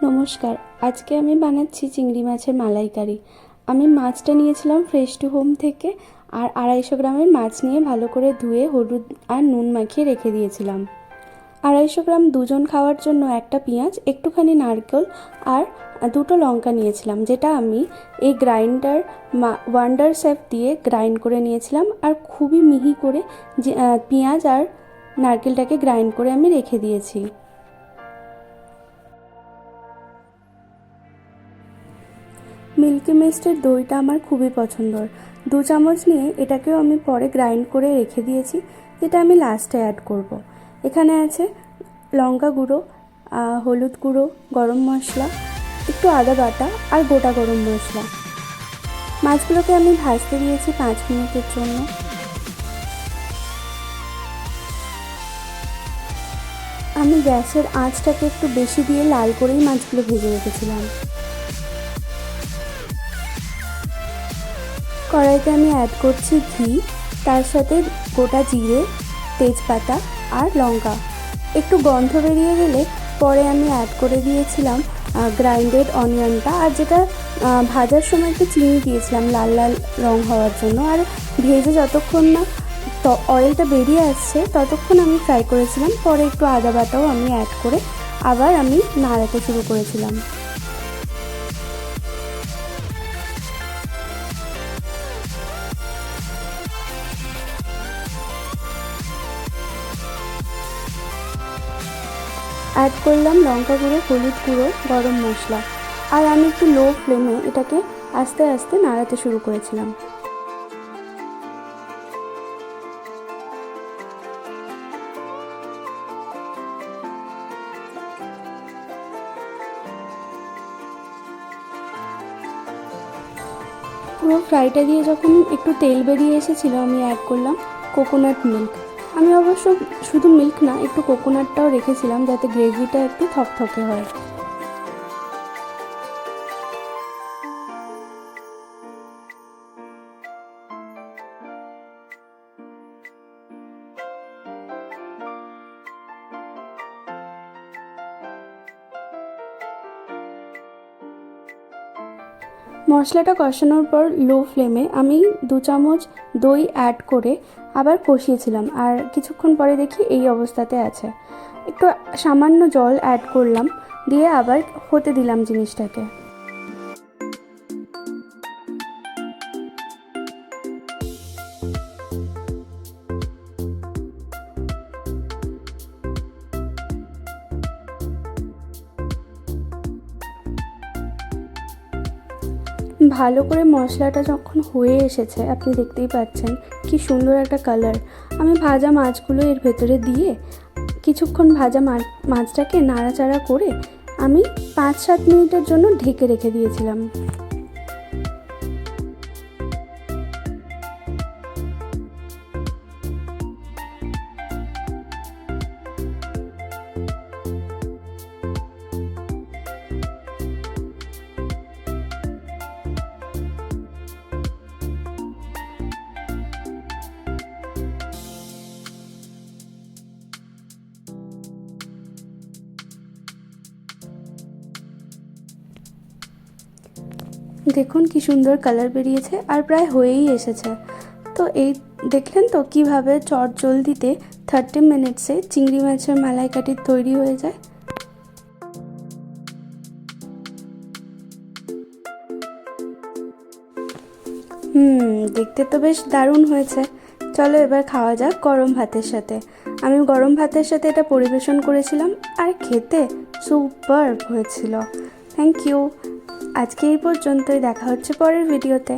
নমস্কার। আজকে আমি বানাচ্ছি চিংড়ি মাছের মালাইকারি। আমি মাছটা নিয়েছিলাম ফ্রেশ টু হোম থেকে, আর 250 গ্রামের মাছ নিয়ে ভালো করে ধুয়ে হলুদ আর নুন মাখিয়ে রেখে দিয়েছিলাম। 250 গ্রাম দুজন খাওয়ার জন্য একটা পেঁয়াজ, একটুখানি নারকেল আর দুটো লঙ্কা নিয়েছিলাম, যেটা আমি এই গ্রাইন্ডার ওয়ান্ডার শেফ দিয়ে গ্রাইন্ড করে নিয়েছিলাম। আর খুবই মিহি করে পেঁয়াজ আর নারকেলটাকে গ্রাইন্ড করে আমি রেখে দিয়েছি। মিল্কি মিস্টের দইটা আমার খুবই পছন্দর। 2 চামচ নিয়ে এটাকেও আমি পরে গ্রাইন্ড করে রেখে দিয়েছি, যেটা আমি লাস্টে অ্যাড করব। এখানে আছে লঙ্কা গুঁড়ো, হলুদ গুঁড়ো, গরম মশলা, একটু আদা বাটা আর গোটা গরম মশলা। মাছগুলোকে আমি ভাজতে দিয়েছি 5 মিনিটের জন্য। আমি গ্যাসের আঁচটাকে একটু বেশি দিয়ে লাল করেই মাছগুলো ভেজে রেখেছিলাম। কড়াইতে আমি অ্যাড করছি ঘি, তার সাথে গোটা জিরে, তেজপাতা আর লঙ্কা। একটু গন্ধ বেরিয়ে গেলে পরে আমি অ্যাড করে দিয়েছিলাম গ্রাইন্ডেড অনিয়নটা, আর যেটা ভাজার সময় একটু চিনি দিয়েছিলাম লাল লাল রং হওয়ার জন্য। আর ভেজে যতক্ষণ না অয়েলটা বেরিয়ে আসছে ততক্ষণ আমি ফ্রাই করেছিলাম। পরে একটু আদা বাটাও আমি অ্যাড করে আবার আমি নাড়াতে শুরু করেছিলাম। অ্যাড করলাম লঙ্কা গুঁড়ো, হলুদ গুঁড়ো, গরম মশলা, আর আমি একটু লো ফ্লেমে এটাকে আস্তে আস্তে নাড়াতে শুরু করেছিলাম। পুরো ফ্রাইটা দিয়ে যখন একটু তেল বেরিয়ে এসেছিলো, আমি অ্যাড করলাম কোকোনাট মিল্ক। আমি অবশ্য শুধু মিল্ক না, একটু কোকোনাটটাও রেখেছিলাম যাতে গ্রেভিটা একটু থকথকে হয়। মশলাটা কষানোর পর লো ফ্লেমে আমি 2 চামচ দই অ্যাড করে আবার কষিয়েছিলাম, আর কিছুক্ষণ পরে দেখি এই অবস্থাতে আছে। একটু সামান্য জল অ্যাড করলাম, দিয়ে আবার হতে দিলাম জিনিসটাকে। ভালো করে মশলাটা যখন হয়ে এসেছে, আপনি দেখতেই পাচ্ছেন কি সুন্দর একটা কালার। আমি ভাজা মাছগুলো এর ভেতরে দিয়ে কিছুক্ষণ ভাজা মাছটাকে নাড়াচাড়া করে আমি 5-7 মিনিটের জন্য ঢেকে রেখে দিয়েছিলাম। দেখুন কি সুন্দর কালার বেরিয়েছে, আর প্রায় হয়েই এসেছে। তো এই দেখলেন তো কিভাবে চটজলদিতে 30 মিনিটসে চিংড়ি মাছের মালাইকারি তৈরি হয়ে যায়। দেখতে তো বেশ দারুণ হয়েছে। চলো এবার খাওয়া যাক গরম ভাতের সাথে। আমি গরম ভাতের সাথে এটা পরিবেশন করেছিলাম, আর খেতে সুপারব হয়েছিল। Thank you. আজকে এই পর্যন্তই, দেখা হচ্ছে পরের ভিডিওতে।